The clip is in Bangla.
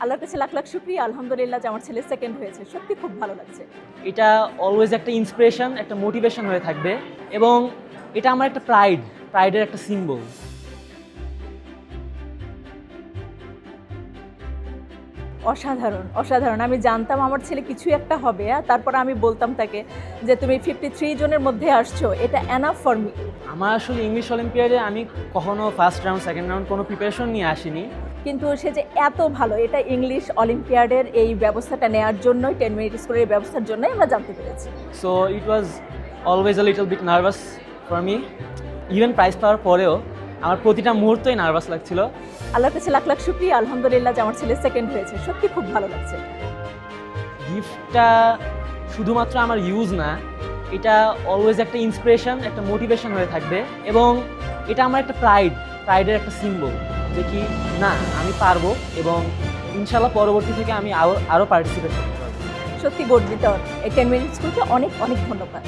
আল্লাহর কাছে লাখ লাখ শুকরিয়া, আলহামদুলিল্লাহ যে আমার ছেলে সেকেন্ড হয়েছে। সত্যি খুব ভালো লাগছে। এটা অলওয়েজ একটা ইন্সপিরেশন, একটা মোটিভেশন হয়ে থাকবে এবং এটা আমার একটা প্রাইডের একটা সিম্বল। অসাধারণ, অসাধারণ। আমি জানতাম আমার ছেলে কিছু একটা হবে, তারপর আমি বলতাম তাকে যে তুমি 53 জনের মধ্যে আসছো, এটা এনাফ ফর মি। আমার আসলে ইংলিশ অলিম্পিয়াডে আমি কখনো ফার্স্ট রাউন্ড সেকেন্ড রাউন্ড কোনো প্রিপারেশন নিয়ে আসিনি। কিন্তু সে যে এত ভালো, এটা ইংলিশ অলিম্পিয়াডের এই ব্যবস্থাটা নেওয়ার জন্যই, 10 মিনিট স্কুলের ব্যবস্থার জন্যই আমরা জানতে পেরেছি। So it was always a little bit nervous for me. Even prize পাওয়ার পরেও আমার প্রতিটা মুহূর্তই নার্ভাস লাগছিল। আল্লাহর কাছে লাখ লাখ শুকরিয়া, আলহামদুলিল্লাহ যে আমার ছেলে সেকেন্ড হয়েছে। সত্যি খুব ভালো লাগছে। গিফটটা শুধুমাত্র আমার ইউজ না, এটা অলওয়েজ একটা ইন্সপিরেশন, একটা মোটিভেশন হয়ে থাকবে এবং এটা আমার একটা প্রাইডের একটা সিম্বল যে কি না আমি পারবো এবং ইনশাল্লাহ পরবর্তী থেকে আমি আরও পার্টিসিপেট করতে পারবো। সত্যি গর্বিত। এই 10 মিনিট স্কুলকে অনেক অনেক ধন্যবাদ।